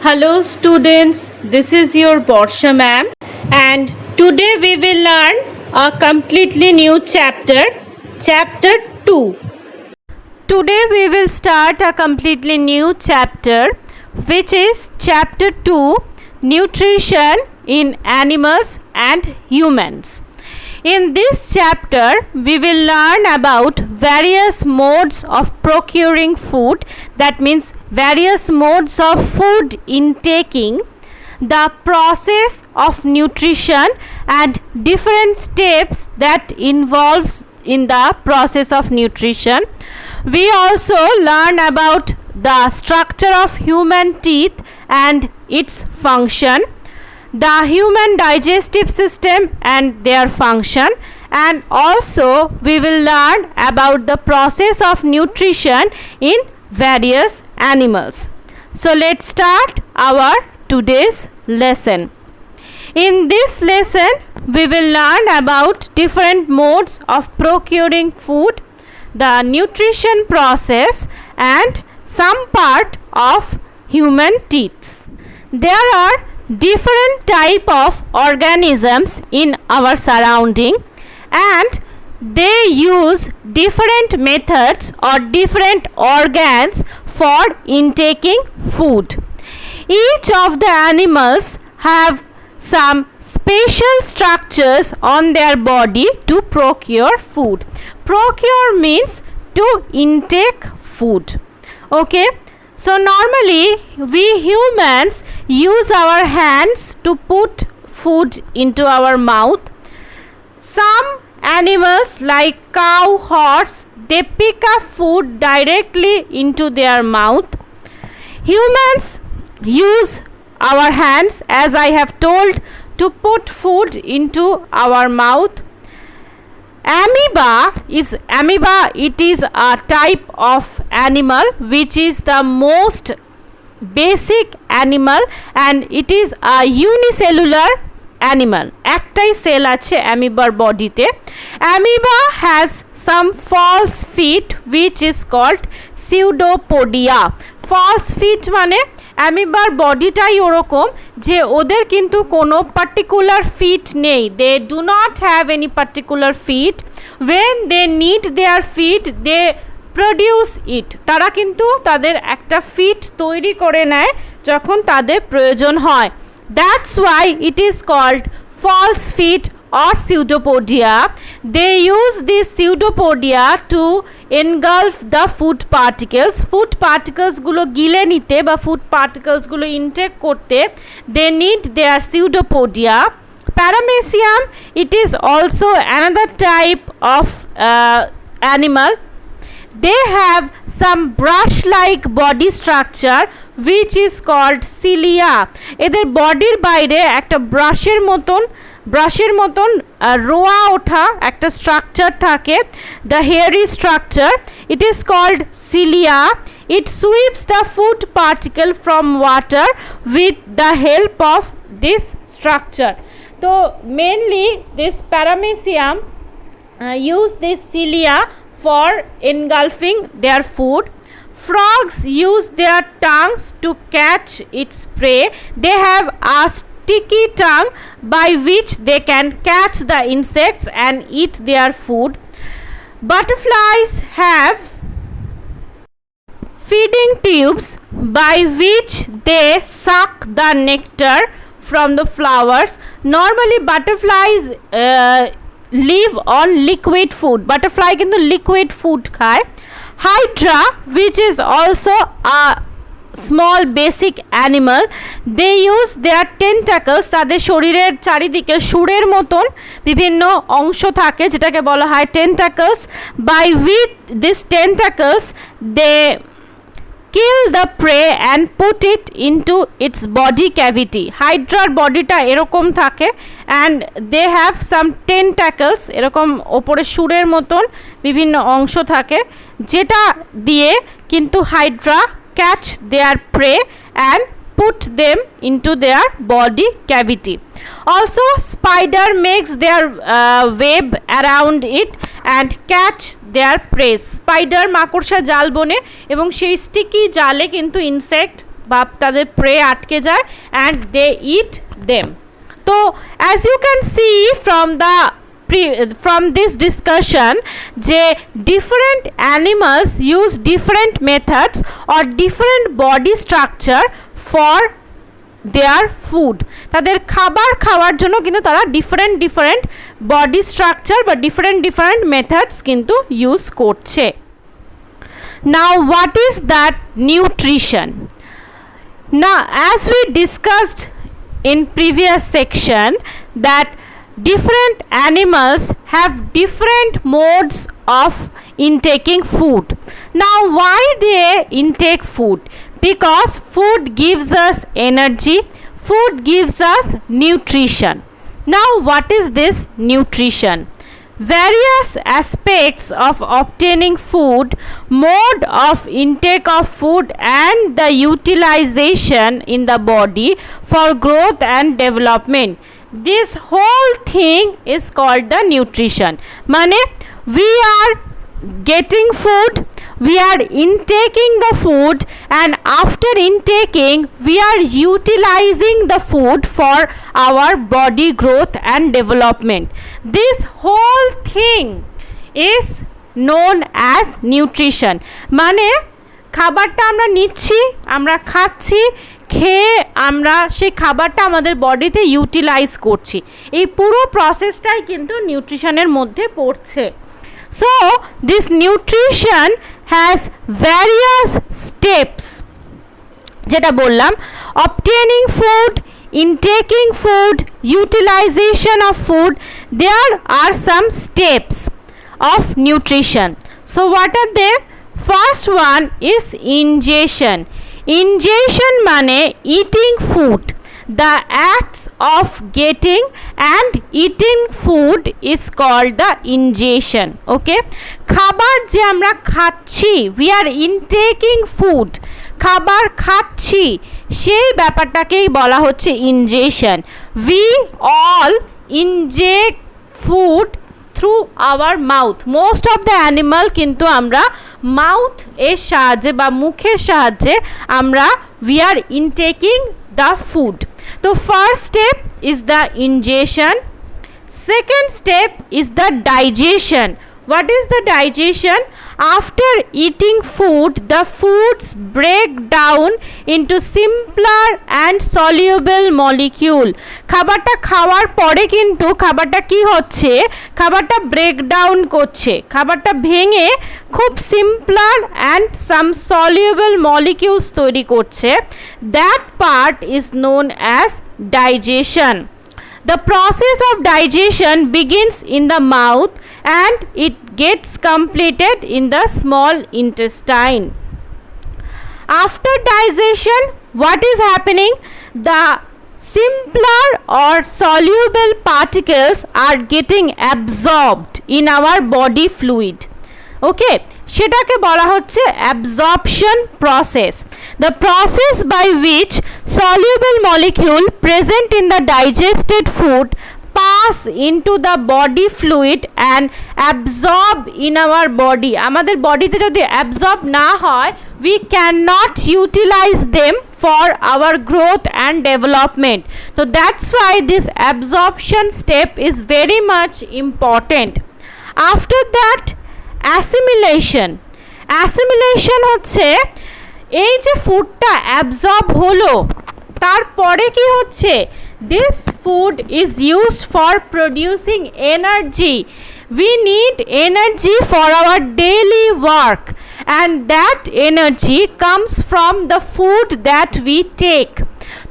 Hello students, this is your Borsha ma'am and today we will learn a completely new chapter, chapter 2. Today we will start a completely new chapter which is chapter 2, nutrition in animals and humans. In this chapter, we will learn about various modes of procuring food, that means various modes of food intaking, the process of nutrition and different steps that involves in the process of nutrition. We also learn about the structure of human teeth and its function, the human digestive system and their function, and also we will learn about the process of nutrition in various animals. So let's start our today's lesson. In this lesson we will learn about different modes of procuring food, the nutrition process and some part of human teeth. There are different type of organisms in our surrounding and they use different methods or different organs for intaking food. Each of the animals have some special structures on their body to procure food. Procure means to intake food. Okay. So normally we humans use our hands to put food into our mouth. Some animals like cow, horse, they pick up food directly into their mouth. Humans use our hands, as I have told, to put food into our mouth. Amoeba, it is a type of animal which is the most basic animal and it is a unicellular animal. Ektai cell ache amoebar body te. Amoeba has some false feet which is called pseudopodia. False feet mane অ্যামিবার বডিটাই ওরকম যে ওদের কিন্তু কোনো particular fit নেই, they do not have any particular fit, when they need their fit they produce it, তারা কিন্তু তাদের একটা ফিট তৈরি করে নেয় যখন তাদের প্রয়োজন হয়। That's why it is called false feet or pseudopodia. They use this pseudopodia to engulf the food particles. Food particles গুলো গিলে নিতে বা food particles গুলো intake করতে they need their pseudopodia. Paramecium, it is also another type of animal. They have some brush like body structure which is called cilia. এদের বডির বাইরে একটা ব্রাশের মতন রোয়া ওঠা একটা স্ট্রাকচার থাকে, the hairy structure, it is called cilia. It sweeps the food particle from water with the help of this structure. তো mainly this paramecium use this cilia for engulfing their food. Frogs use their tongues to catch its prey. They have a sticky tongue by which they can catch the insects and eat their food. Butterflies have feeding tubes by which they suck the nectar from the flowers. Normally butterflies live on liquid food. Butterfly কিন্তু liquid food খায়. Hydra, which is also a small basic animal, they use their tentacles, তাদের শরীরের চারিদিকে সুরের মতন বিভিন্ন অংশ থাকে যেটাকে বলা হয় tentacles, by with these tentacles they kill the prey and put it into its body cavity. Hydra বডিটা এরকম থাকে and they have some tentacles, এরকম ওপরে সুরের মতন বিভিন্ন অংশ থাকে যেটা দিয়ে কিন্তু Hydra catch their prey and put them into their body cavity. Also spider makes their web around it and catch their prey. Spider মাকড়সা জাল বনে এবং সেই স্টিকি জালে কিন্তু ইনসেক্ট বা তাদের প্রে আটকে যায় অ্যান্ড দে ইট দেম। তো as you can see from this discussion যে different animals use different methods or different body structure for their food, তাদের খাবার খাওয়ার জন্য কিন্তু তারা different body structure বা different methods কিন্তু ইউজ করছে। Now what is that nutrition? Now as we discussed in previous section that different animals have different modes of intaking food. Now why they intake food? Because food gives us energy, food gives us nutrition. Now what is this nutrition? Various aspects of obtaining food, mode of intake of food and the utilization in the body for growth and development. This whole thing is called the nutrition. Mane we are getting food, we are intaking the food, and after intaking we are utilizing the food for our body growth and development. This whole thing is known as nutrition. Mane খাবারটা আমরা নিচ্ছি, আমরা খাচ্ছি, খেয়ে আমরা সেই খাবারটা আমাদের বডিতে ইউটিলাইজ করছি, এই পুরো প্রসেসটাই কিন্তু নিউট্রিশনের মধ্যে পড়ছে। So this nutrition has various steps, যেটা বললাম obtaining food, intaking food, utilization of food, there are some steps of nutrition. So what are they? First one is ingestion. Ingestion মানে eating food. The acts of getting and eating food is called the ingestion. Okay, খাবার যে আমরা খাচ্ছি, we are intaking food, খাবার খাচ্ছি, সেই ব্যাপারটাকেই বলা হচ্ছে ingestion. We all inject food through our mouth. Most of the animal কিন্তু আমরা মাউথ এর সাহায্যে বা মুখের সাহায্যে আমরা we are intaking the food. So first step is the ingestion. Second step is the digestion. What is the digestion? After eating food, the foods break down into simpler and soluble molecule. খাবারটা খাওয়ার পরে কিন্তু খাবারটা কি হচ্ছে, খাবারটা break down করছে, খাবারটা ভেঙে খুব simpler and some soluble molecules তৈরি করছে। That part is known as digestion. The process of digestion begins in the mouth and it gets completed in the small intestine. After digestion, what is happening? The simpler or soluble particles are getting absorbed in our body fluid. Okay, সেটাকে বলা হচ্ছে absorption process. The process by which soluble molecule present in the digested food pass into the body fluid and absorb in our body. আমাদের বডিতে যদি absorb না হয়, we cannot utilize them for our growth and development. So that's why this absorption step is very much important. After that, assimilation. Assimilation হচ্ছে এই যে ফুডটা absorb হলো, তারপরে কি হচ্ছে, this food is used for producing energy. We need energy for our daily work and that energy comes from the food that we take.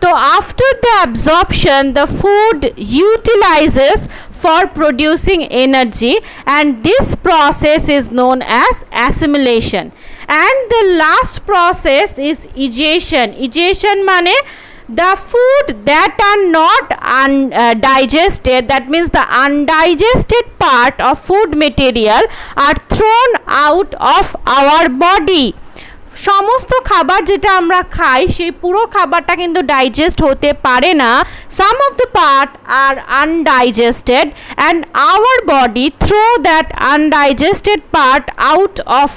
So after the absorption, the food utilizes for producing energy and this process is known as assimilation. And the last process is egestion. Egestion মানে the food that are not digested, that means the undigested part of food material are thrown out of our body. সমস্ত খাবার যেটা আমরা খাই সেই পুরো খাবারটা কিন্তু ডাইজেস্ট হতে পারে না। Some of the part are undigested and our body throw that undigested part out of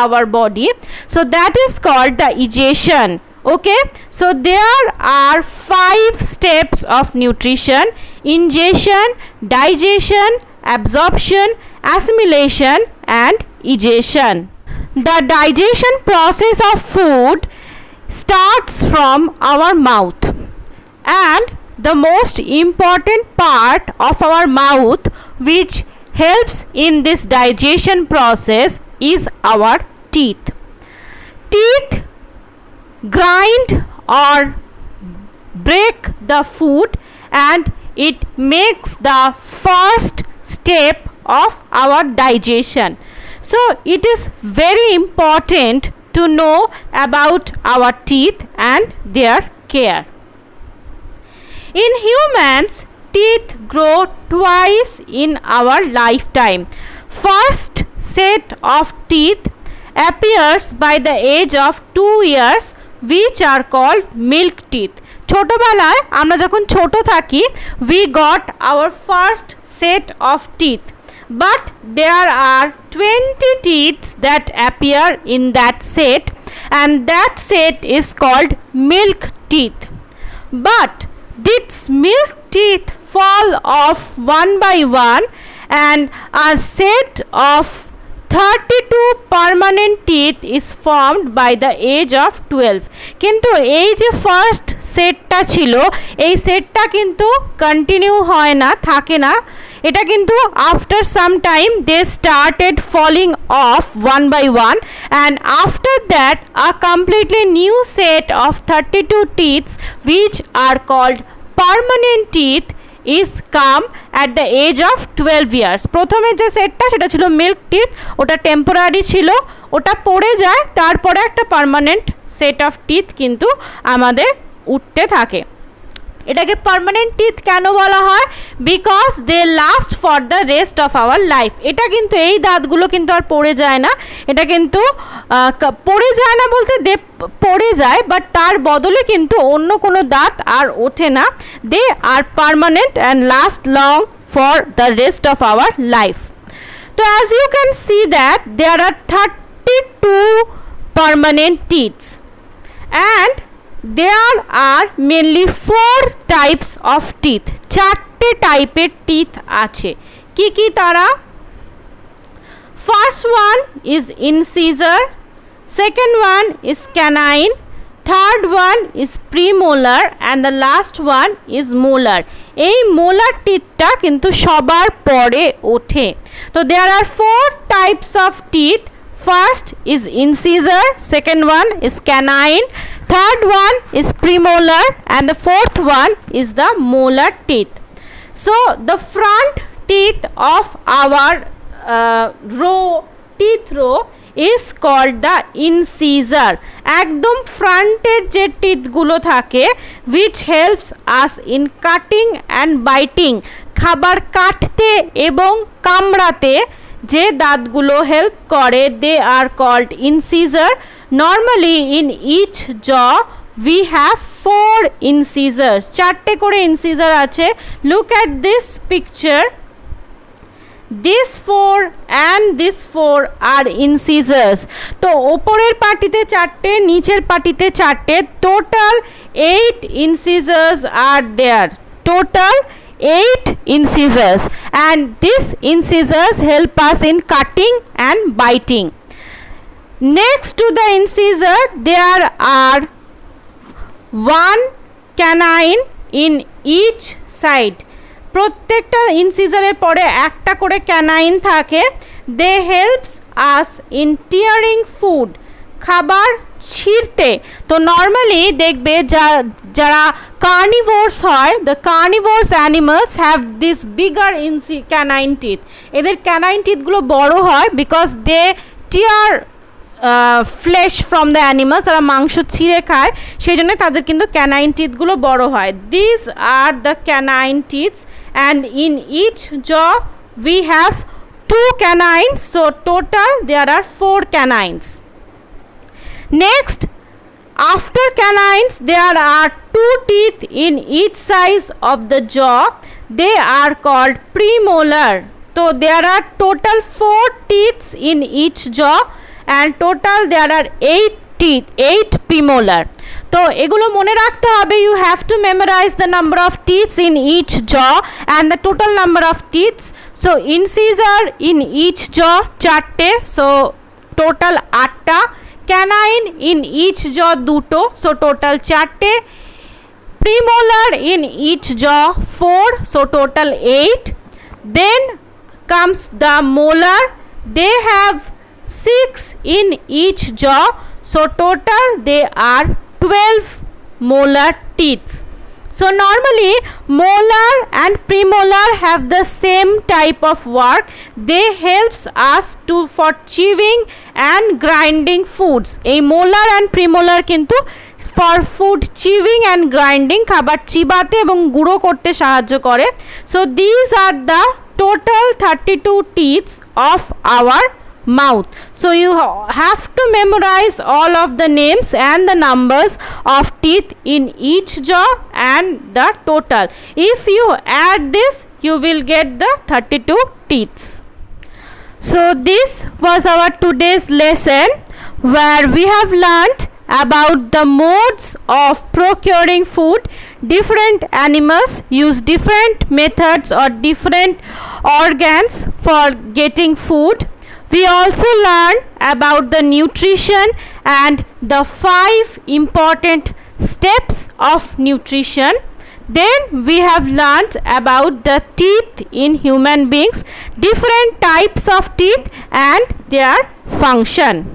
our body. So that is called the egestion Okay, so there are 5 steps of nutrition: ingestion, digestion, absorption, assimilation, and egestion. The digestion process of food starts from our mouth, and the most important part of our mouth which helps in this digestion process is our teeth. Teeth grind or break the food, and it makes the first step of our digestion. So it is very important to know about our teeth and their care. In humans, teeth grow twice in our lifetime. First set of teeth appears by the age of 2 years, which are called milk teeth. ছোটবেলায় আমরা যখন ছোট থাকি, we got our first set of teeth, but there are 20 teeth that appear in that set, and that set is called milk teeth. But these milk teeth fall off one by one, and a set of 32 permanent teeth is formed by the age of 12. কিন্তু এই যে first সেটটা ছিল, এই সেটটা কিন্তু continue হয় না, থাকে না। এটা কিন্তু after some time they started falling off one by one, and after that a completely new set of 32 teeth which are called permanent teeth is come at the age of 12 years. প্রথমে যে সেটটা সেটা ছিল milk teeth, ওটা temporary ছিল, ওটা পড়ে যায়, তারপরে একটা পার্মানেন্ট সেট অফ টিথ কিন্তু আমাদের উঠতে থাকে। এটাকে পার্মানেন্ট টিথ কেন বলা হয়? Because they last for the rest of our life. এটা কিন্তু এই দাঁতগুলো কিন্তু আর পড়ে যায় না, এটা কিন্তু পড়ে যায় না বলতে দে পড়ে যায়, বাট তার বদলে কিন্তু অন্য কোনো দাঁত আর ওঠে না। They are permanent and last long for the rest of our life. তো as you can see that there are 32 permanent teeth, and there are mainly 4 types of teeth. 4টে টাইপের টিথ আছে। কি কি তারা? First one is incisor, second one is canine, third one is premolar, and the last one is molar. এই molar টিথটা কিন্তু সবার পরে ওঠে। তো there are 4 types of teeth. First is incisor, second one is canine, third one is premolar, and the fourth one is the molar teeth. So the front teeth of our teeth row is called the incisor. একদম ফ্রন্টের যে টিথগুলো থাকে which helps us in cutting and biting, খাবার কাটতে এবং কামড়াতে যে দাঁতগুলো help করে, they are called incisor. Normally in each jaw we have 4 incisors. 4টে করে incisor আছে। Look at this picture. These 4 and these 4 are incisors. তো ওপরের পাটিতে 4টে, নিচের পাটিতে 4টে, total 8 incisors are there. Total 8 incisors, and these incisors help us in cutting and biting. Next to the incisor there are 1 canine in each side. প্রত্যেকটা ইনসিজারের পরে একটা করে canine থাকে। They helps us in tearing food, খাবার ছিঁড়তে। তো normally দেখবে যারা কার্নিভোরস হয়, the carnivores animals have this bigger canine teeth. এদের ক্যানাইন টিথগুলো বড় হয় because they tear flesh from the animals, তারা মাংস ছিঁড়ে খায়, সেই জন্য তাদের কিন্তু ক্যানাইন টিথগুলো বড় হয়। This are the canine teeths, and in each jaw we have 2 canines, so total there are 4 canines. Next, after canines there are 2 teeth in each side of the jaw. They are called premolar. So there are total 4 teeth in each jaw, and total there are 8 teeth, 8 premolar. তো এগুলো মনে রাখতে হবে। You have to memorize the number of teeths in each jaw and the total number of teeths. So incisor in each jaw 4টে, so total 8টা। Canine in each jaw 2টো, so total 4টে। Premolar in each jaw 4, so total 8. Then comes the molar, they have 6 in each jaw, so total they are 12 molar teeth. So normally molar and premolar have the same type of work. They helps us to for chewing and grinding foods. এই molar and premolar কিন্তু for food chewing and grinding, খাবার চিবাতে এবং গুঁড়ো করতে সাহায্য করে। So these are the total 32 teeths of our mouth. So you have to memorize all of the names and the numbers of teeth in each jaw and the total. If you add this, you will get the 32 teeths. So this was our today's lesson where we have learned about the modes of procuring food. Different animals use different methods or different organs for getting food. We also learned about the nutrition and the 5 important steps of nutrition. Then we have learned about the teeth in human beings, different types of teeth and their function.